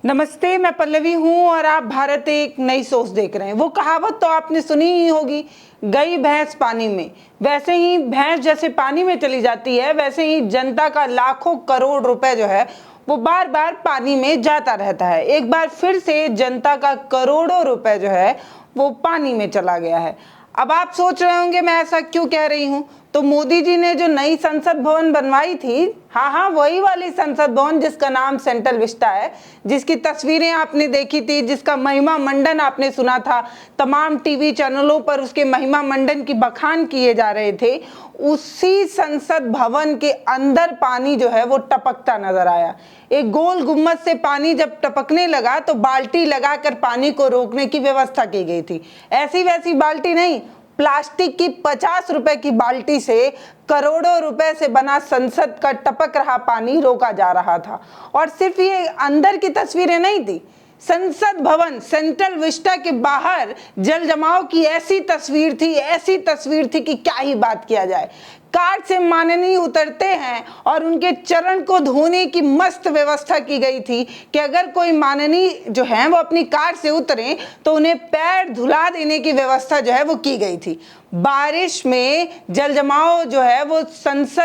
नमस्ते, मैं पल्लवी हूँ और आप भारत एक नई सोच देख रहे हैं। वो कहावत तो आपने सुनी ही होगी, गई भैंस पानी में। वैसे ही भैंस जैसे पानी में चली जाती है, वैसे ही जनता का लाखों करोड़ रुपए जो है वो बार बार पानी में जाता रहता है। एक बार फिर से जनता का करोड़ों रुपए जो है वो पानी में चला गया है। अब आप सोच रहे होंगे मैं ऐसा क्यों कह रही हूँ। तो मोदी जी ने जो नई संसद भवन बनवाई थी, हाँ वही वाली संसद भवन जिसका नाम सेंट्रल विस्टा है, जिसकी तस्वीरें आपने देखी थी, जिसका महिमा मंडन आपने सुना था, तमाम टीवी चैनलों पर उसके महिमा मंडन की बखान किए जा रहे थे। उसी संसद भवन के अंदर पानी जो है वो टपकता नजर आया। एक गोल गुम्बद से पानी जब टपकने लगा तो बाल्टी लगाकर पानी को रोकने की व्यवस्था की गई थी। ऐसी वैसी बाल्टी नहीं, प्लास्टिक की 50 रुपए की बाल्टी से करोड़ों रुपए से बना संसद का टपक रहा पानी रोका जा रहा था। और सिर्फ ये अंदर की तस्वीरें नहीं थी, संसद भवन सेंट्रल विस्टा के बाहर जल जमाव की ऐसी तस्वीर थी कि क्या ही बात किया जाए। कार से माननीय उतरते हैं और उनके चरण को धोने की मस्त व्यवस्था की गई थी कि अगर कोई माननीय जो है वो अपनी कार से उतरे तो उन्हें पैर धुला देने की व्यवस्था जो है वो की गई थी। बारिश में जल जमाव जो है वो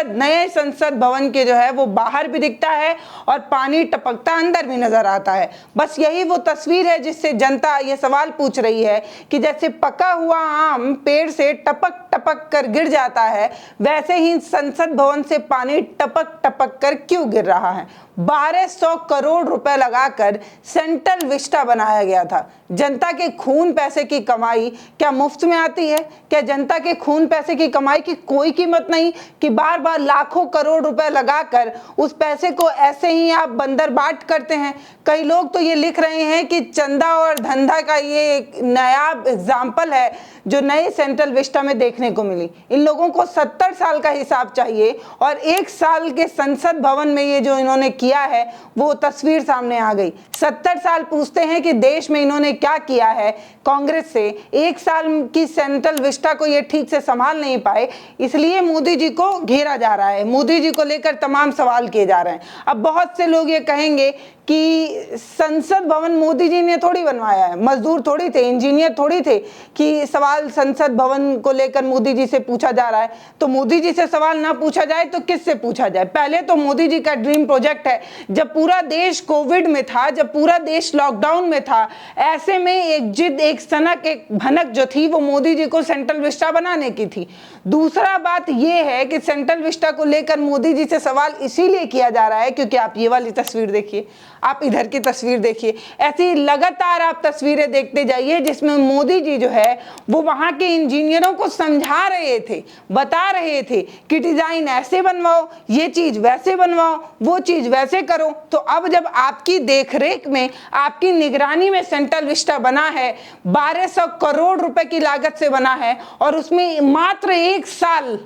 नए संसद भवन के जो है वो बाहर भी दिखता है और पानी टपकता अंदर भी नजर आता है। बस यही वो तस्वीर है जिससे जनता ये सवाल पूछ रही है कि जैसे पका हुआ आम पेड़ से टपक टपक कर गिर जाता है, वैसे ही संसद भवन से पानी टपक टपक कर क्यों गिर रहा है। 1200 करोड़ रुपए लगाकर सेंट्रल विस्टा बनाया गया था। जनता के खून पैसे की कमाई क्या मुफ्त में आती है? क्या जनता के खून पैसे की कमाई की कोई कीमत नहीं कि बार बार लाखों करोड़ रुपए लगाकर उस पैसे को ऐसे ही आप बंदर बाट करते हैं। कई लोग तो ये लिख रहे हैं कि चंदा और धंधा का ये एक नया एग्जाम्पल है जो नए सेंट्रल विस्टा में देखने को मिली। इन लोगों को 70 साल का हिसाब चाहिए और 1 साल के संसद भवन में ये जो इन्होंने किया है वो तस्वीर सामने आ गई। 70 साल पूछते हैं कि देश में इन्होंने क्या किया है। कांग्रेस से 1 साल की सेंट्रल विस्टा को ये ठीक से संभाल नहीं पाए, इसलिए मोदी जी को घेरा जा रहा है, मोदी जी को लेकर तमाम सवाल किए जा रहे हैं। अब बहुत से लोग ये कहेंगे कि संसद भवन मोदी जी ने थोड़ी बनवाया है, मजदूर थोड़ी थे, इंजीनियर थोड़ी थे कि सवाल संसद भवन को लेकर मोदी जी से पूछा जा रहा है। तो मोदी जी से सवाल ना पूछा जाए तो किससे पूछा जाए? पहले तो मोदी जी का ड्रीम प्रोजेक्ट है। जब पूरा देश कोविड में था, जब पूरा देश लॉकडाउन में था, ऐसे में एक जिद, एक सनक, एक भनक जो थी वो मोदी जी को सेंट्रल विस्टा बनाने की थी। दूसरा बात यह है कि सेंट्रल विस्टा को लेकर मोदी जी से सवाल इसीलिए किया जा रहा है क्योंकि आप ये वाली तस्वीर देखिए, आप इधर की तस्वीर देखिए, ऐसी लगातार आप तस्वीरें देखते जाइए जिसमें मोदी जी जो है वो वहां के इंजीनियरों को समझा रहे थे, बता रहे थे कि डिजाइन ऐसे बनवाओ, ये चीज वैसे बनवाओ, वो चीज वैसे करो। तो अब जब आपकी देखरेख में, आपकी निगरानी में सेंट्रल विस्टा बना है, 1200 करोड़ रुपए की लागत से बना है और उसमें मात्र 1 साल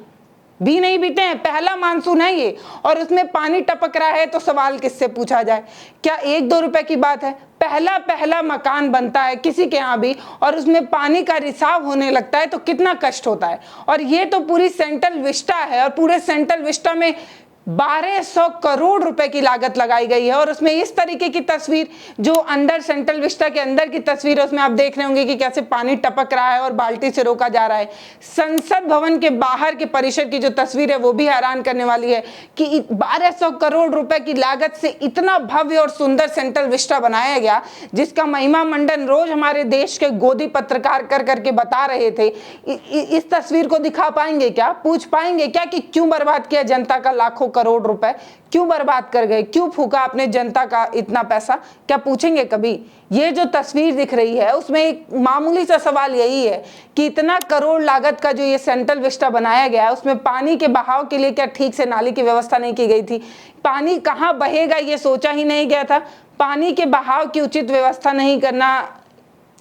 भी नहीं बीते हैं, पहला मानसून है ये, और उसमें पानी टपक रहा है, तो सवाल किससे पूछा जाए? क्या 1-2 रुपए की बात है? पहला मकान बनता है किसी के यहाँ भी और उसमें पानी का रिसाव होने लगता है तो कितना कष्ट होता है। और ये तो पूरी सेंट्रल विस्टा है और पूरे सेंट्रल विस्टा में 1200 करोड़ रुपए की लागत लगाई गई है। और उसमें इस तरीके की तस्वीर जो अंदर सेंट्रल विस्टा के अंदर की तस्वीर है, उसमें आप देख रहे होंगे कि कैसे पानी टपक रहा है और बाल्टी से रोका जा रहा है। संसद भवन के बाहर के परिसर की जो तस्वीर है वो भी हैरान करने वाली है कि 1200 करोड़ रुपए की लागत से इतना भव्य और सुंदर सेंट्रल विस्टा बनाया गया, जिसका महिमा मंडन रोज हमारे देश के गोदी पत्रकार कर करके बता रहे थे। इस तस्वीर को दिखा पाएंगे क्या? पूछ पाएंगे क्या कि क्यों बर्बाद किया जनता का लाखों करोड़ रुपए? क्यों बर्बाद कर गए? क्यों फूका आपने जनता का इतना पैसा? क्या पूछेंगे कभी? ये जो तस्वीर दिख रही है उसमें एक मामूली सा सवाल यही है कि इतना करोड़ लागत का जो ये सेंट्रल विस्टा बनाया गया है उसमें पानी के बहाव के लिए क्या ठीक से नाली की व्यवस्था नहीं की गई थी? पानी कहाँ बहेगा ये सोचा ही नहीं गया था? पानी के बहाव की उचित व्यवस्था नहीं करना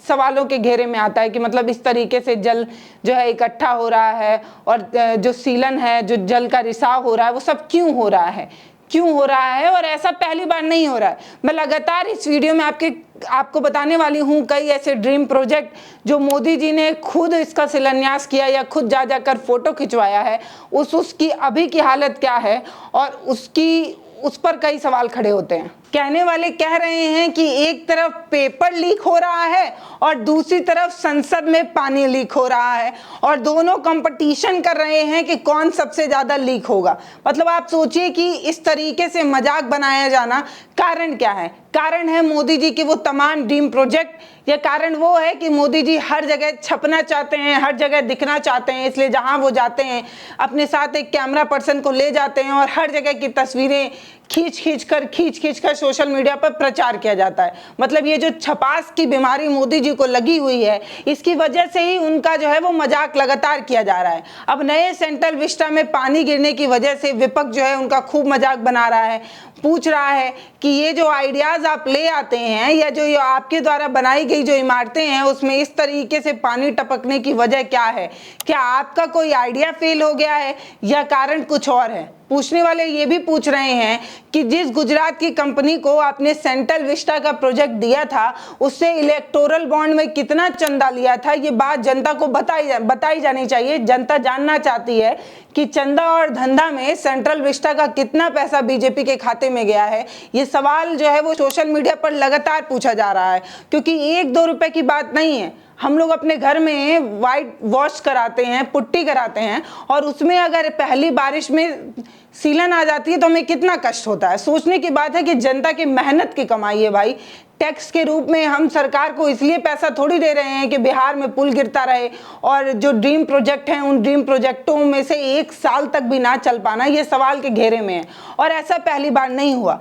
सवालों के घेरे में आता है कि मतलब इस तरीके से जल जो है इकट्ठा हो रहा है और जो सीलन है, जो जल का रिसाव हो रहा है, वो सब क्यों हो रहा है? और ऐसा पहली बार नहीं हो रहा है। मैं लगातार इस वीडियो में आपको बताने वाली हूँ कई ऐसे ड्रीम प्रोजेक्ट जो मोदी जी ने खुद इसका शिलान्यास किया या खुद जा जाकर फोटो खिंचवाया है, उसकी अभी की हालत क्या है और उस पर कई सवाल खड़े होते हैं। कहने वाले कह रहे हैं कि एक तरफ पेपर लीक हो रहा है और दूसरी तरफ संसद में पानी लीक हो रहा है, और दोनों कंपटीशन कर रहे हैं कि कौन सबसे ज्यादा लीक होगा। मतलब आप सोचिए कि इस तरीके से मजाक बनाया जाना, कारण क्या है? कारण है मोदी जी के वो तमाम ड्रीम प्रोजेक्ट, या कारण वो है कि मोदी जी हर जगह छपना चाहते हैं, हर जगह दिखना चाहते हैं, इसलिए जहां वो जाते हैं अपने साथ एक कैमरा पर्सन को ले जाते हैं और हर जगह की तस्वीरें खींच खींच कर सोशल मीडिया पर प्रचार किया जाता है। मतलब ये जो छपास की बीमारी मोदी जी को लगी हुई है, इसकी वजह से ही उनका जो है वो मजाक लगातार किया जा रहा है। अब नए सेंट्रल विस्टा में पानी गिरने की वजह से विपक्ष जो है उनका खूब मजाक बना रहा है, पूछ रहा है कि ये जो आइडियाज आप ले आते हैं या जो ये आपके द्वारा बनाई गई जो इमारतें हैं उसमें इस तरीके से पानी टपकने की वजह क्या है? क्या आपका कोई आइडिया फेल हो गया है या कारण कुछ और है? पूछने वाले ये भी पूछ रहे हैं कि जिस गुजरात की कंपनी को आपने सेंट्रल विस्टा का प्रोजेक्ट दिया था उससे इलेक्टोरल बॉन्ड में कितना चंदा लिया था, ये बात जनता को बताई जानी चाहिए। जनता जानना चाहती है कि चंदा और धंधा में सेंट्रल विस्टा का कितना पैसा बीजेपी के खाते में गया है। ये सवाल जो है वो सोशल मीडिया पर लगातार पूछा जा रहा है, क्योंकि 1-2 रुपए की बात नहीं है। हम लोग अपने घर में वाइट वॉश कराते हैं, पुट्टी कराते हैं, और उसमें अगर पहली बारिश में सीलन आ जाती है तो हमें कितना कष्ट होता है। सोचने की बात है कि जनता की मेहनत की कमाई है भाई। टैक्स के रूप में हम सरकार को इसलिए पैसा थोड़ी दे रहे हैं कि बिहार में पुल गिरता रहे और जो ड्रीम प्रोजेक्ट हैं उन ड्रीम प्रोजेक्टों में से 1 साल तक भी ना चल पाना, ये सवाल के घेरे में है। और ऐसा पहली बार नहीं हुआ।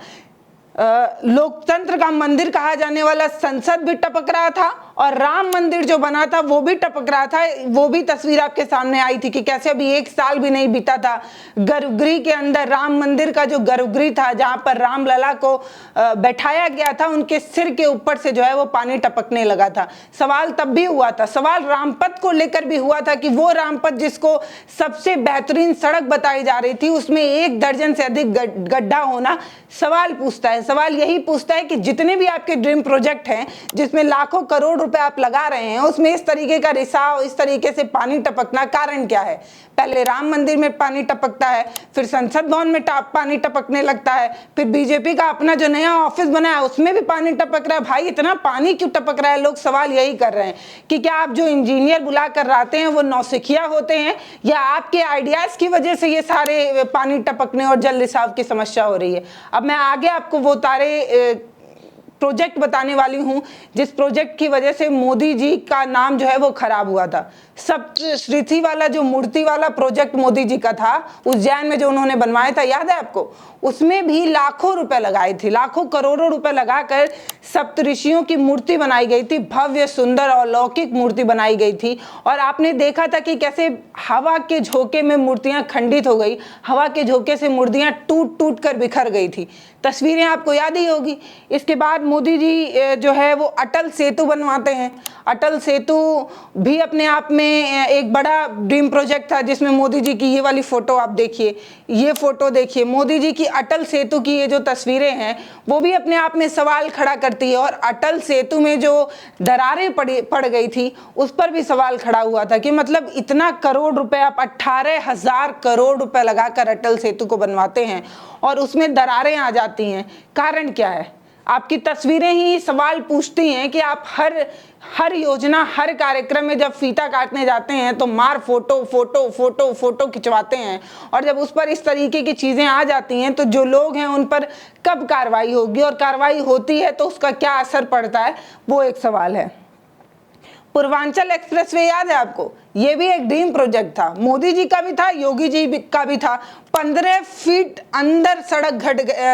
लोकतंत्र का मंदिर कहा जाने वाला संसद भी टपक रहा था और राम मंदिर जो बना था वो भी टपक रहा था। वो भी तस्वीर आपके सामने आई थी कि कैसे अभी 1 साल भी नहीं बीता था, गर्भगृह के अंदर राम मंदिर का जो गर्भगृह था जहां पर रामलला को बैठाया गया था, उनके सिर के ऊपर से जो है वो पानी टपकने लगा था। सवाल तब भी हुआ था, सवाल रामपथ को लेकर भी हुआ था कि वो रामपथ जिसको सबसे बेहतरीन सड़क बताई जा रही थी उसमें 1 दर्जन से अधिक गड्ढा होना सवाल पूछता है। सवाल यही पूछता है कि जितने भी आपके ड्रीम प्रोजेक्ट हैं जिसमें लाखों करोड़ रुपए आप लगा रहे हैं उसमें इस तरीके का रिसाव, इस तरीके से पानी टपकना, कारण क्या है? पहले राम मंदिर में पानी टपकता है, फिर संसद भवन में पानी टपकने लगता है, फिर बीजेपी का अपना जो नया ऑफिस बना है उसमें भी पानी टपक रहा है। भाई इतना पानी क्यों टपक रहा है? लोग सवाल यही कर रहे हैं कि क्या आप जो इंजीनियर बुला कर लाते हैं वो नौसिखिया होते हैं या आपके आइडियाज की वजह से ये सारे पानी टपकने और जल रिसाव की समस्या हो रही है। अब मैं आगे आपको वो सारे प्रोजेक्ट बताने वाली हूं जिस प्रोजेक्ट की वजह से मोदी जी का नाम जो है वो खराब हुआ था। सप्तऋषि वाला जो मूर्ति वाला प्रोजेक्ट मोदी जी का था, उज्जैन में जो उन्होंने बनवाया था, याद है आपको? उसमें भी लाखों रुपए लगाए थे, लाखों करोड़ों रुपए लगाकर सप्तऋषियों की मूर्ति बनाई गई थी, भव्य सुंदर और अलौकिक मूर्ति बनाई गई थी। और आपने देखा था कि कैसे हवा के झोंके में मूर्तियां खंडित हो गई, हवा के झोंके से मूर्तियां टूट टूट कर बिखर गई थी। तस्वीरें आपको याद ही होगी। इसके बाद मोदी जी जो है वो अटल सेतु बनवाते हैं। अटल सेतु भी अपने आप में एक बड़ा ड्रीम प्रोजेक्ट था जिसमें मोदी जी की ये वाली फोटो आप देखिए, ये फोटो देखिए, मोदी जी की अटल सेतु की ये जो तस्वीरें हैं वो भी अपने आप में सवाल खड़ा करती है। और अटल सेतु में जो दरारें पड़ गई थी उस पर भी सवाल खड़ा हुआ था कि मतलब इतना करोड़ रुपए, आप 18,000 करोड़ रुपए लगाकर अटल सेतु को बनवाते हैं और उसमें दरारें आ जाती हैं, कारण क्या है? आपकी तस्वीरें ही सवाल पूछती हैं कि आप हर योजना, हर कार्यक्रम में जब फीता काटने जाते हैं तो मार फोटो फोटो फोटो फोटो खिंचवाते हैं, और जब उस पर इस तरीके की चीजें आ जाती हैं तो जो लोग हैं उन पर कब कार्रवाई होगी, और कार्रवाई होती है तो उसका क्या असर पड़ता है, वो एक सवाल है। पूर्वांचल एक्सप्रेसवे याद है आपको? ये भी एक ड्रीम प्रोजेक्ट था, मोदी जी का भी था, योगी जी का भी था। 15 फीट अंदर सड़क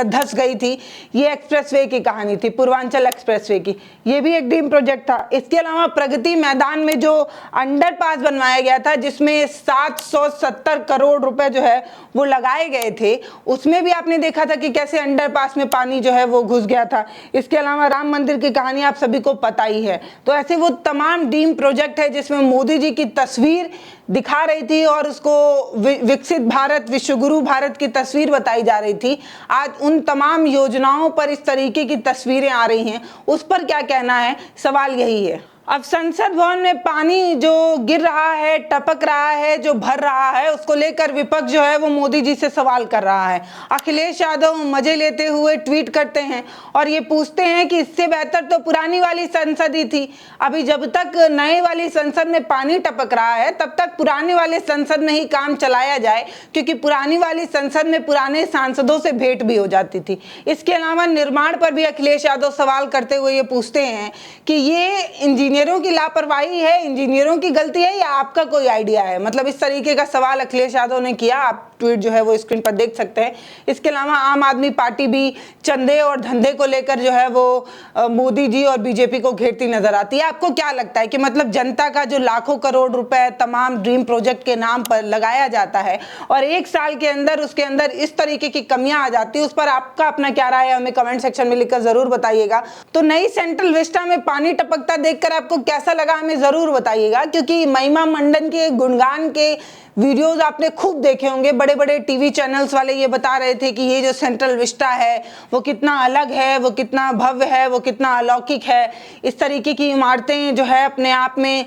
धंस गई थी। ये एक्सप्रेसवे की कहानी थी, पूर्वांचल एक्सप्रेसवे की। ये भी एक ड्रीम प्रोजेक्ट था। इसके अलावा प्रगति मैदान में जो अंडरपास बनवाया गया था जिसमें 770 करोड़ रुपए जो है वो लगाए गए थे, उसमें भी आपने देखा था कि कैसे अंडरपास में पानी जो है वो घुस गया था। इसके अलावा राम मंदिर की कहानी आप सभी को पता ही है। तो ऐसे वो तमाम ड्रीम प्रोजेक्ट है जिसमें मोदी जी की तस्वीर दिखा रही थी और उसको विकसित भारत, विश्वगुरु भारत की तस्वीर बताई जा रही थी। आज उन तमाम योजनाओं पर इस तरीके की तस्वीरें आ रही हैं, उस पर क्या कहना है, सवाल यही है। अब संसद भवन में पानी जो गिर रहा है, टपक रहा है, जो भर रहा है, उसको लेकर विपक्ष जो है वो मोदी जी से सवाल कर रहा है। अखिलेश यादव मजे लेते हुए ट्वीट करते हैं और ये पूछते हैं कि इससे बेहतर तो पुरानी वाली संसद ही थी। अभी जब तक नए वाली संसद में पानी टपक रहा है तब तक पुराने वाले संसद में ही काम चलाया जाए, क्योंकि पुरानी वाली संसद में पुराने सांसदों से भेंट भी हो जाती थी। इसके अलावा निर्माण पर भी अखिलेश यादव सवाल करते हुए ये पूछते हैं कि ये इंजीनियरों की लापरवाही है, इंजीनियरों की गलती है, या आपका कोई आइडिया है। मतलब इस तरीके का सवाल अखिलेश यादव ने किया। आप ट्वीट जो है वो स्क्रीन पर देख सकते हैं। इसके अलावा आम आदमी पार्टी भी चंदे और धंधे को लेकर जो है वो मोदी जी और बीजेपी को घेरती नजर आती है। आपको क्या लगता है कि मतलब जनता का जो लाखों करोड़ रुपए तमाम ड्रीम प्रोजेक्ट के नाम पर लगाया जाता है और एक साल के अंदर उसके अंदर इस तरीके की कमियां आ जाती है, उस पर आपका अपना क्या राय है हमें कमेंट सेक्शन में लिखकर जरूर बताइएगा। तो नई सेंट्रल विस्टा में पानी टपकता देखकर आपको कैसा लगा हमें जरूर बताइएगा, क्योंकि महिमा मंडन के गुणगान के वीडियोस आपने खूब देखे होंगे। बड़े बड़े टीवी चैनल्स वाले ये बता रहे थे कि ये जो सेंट्रल विस्टा है वो कितना अलग है, वो कितना भव्य है, वो कितना अलौकिक है। इस तरीके की इमारतें जो है अपने आप में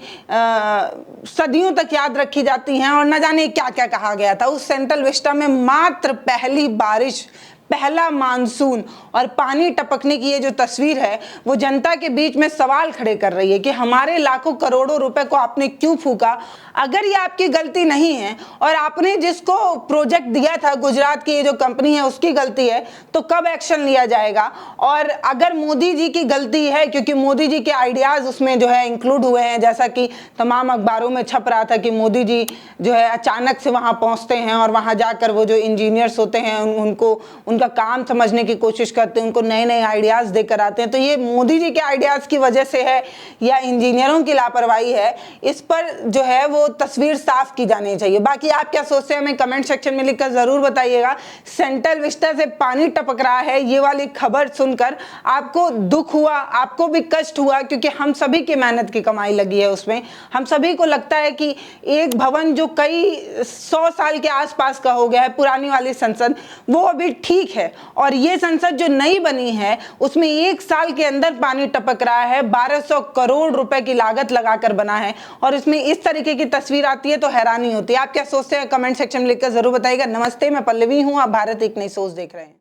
सदियों तक याद रखी जाती हैं और न जाने क्या क्या कहा गया था। उस सेंट्रल विस्टा में मात्र पहली बारिश, पहला मानसून और पानी टपकने की ये जो तस्वीर है वो जनता के बीच में सवाल खड़े कर रही है कि हमारे लाखों करोड़ों रुपए को आपने क्यों फूका। अगर ये आपकी गलती नहीं है और आपने जिसको प्रोजेक्ट दिया था, गुजरात की ये जो कंपनी है उसकी गलती है, तो कब एक्शन लिया जाएगा। और अगर मोदी जी की गलती है, क्योंकि मोदी जी के आइडियाज उसमें जो है इंक्लूड हुए हैं, जैसा कि तमाम अखबारों में छप रहा था कि मोदी जी जो है अचानक से वहां पहुंचते हैं और वहां जाकर वो जो इंजीनियर्स होते हैं उनको उनका काम समझने की कोशिश करते हैं, उनको नए नए आइडियाज देकर आते हैं। तो ये मोदी जी के आइडियाज की वजह से है या इंजीनियरों की लापरवाही है, इस पर जो है वो तस्वीर साफ की जानी चाहिए। बाकी आप क्या सोचते हैं हमें कमेंट सेक्शन में लिखकर जरूर बताइएगा। सेंट्रल विस्टा से पानी टपक रहा है, ये वाली खबर सुनकर आपको दुख हुआ, आपको भी कष्ट हुआ, क्योंकि हम सभी की मेहनत की कमाई लगी है उसमें। हम सभी को लगता है कि एक भवन जो कई 100 साल के आसपास का हो गया है, पुरानी वाली संसद, वो अभी ठीक है, और ये संसद जो नई बनी है उसमें एक साल के अंदर पानी टपक रहा है। 1200 करोड़ रुपए की लागत लगाकर बना है और इसमें इस तरीके की तस्वीर आती है तो हैरानी होती है। आप क्या सोचते हैं कमेंट सेक्शन में लिखकर जरूर बताइएगा। नमस्ते, मैं पल्लवी हूं, आप भारत एक नई सोच देख रहे हैं।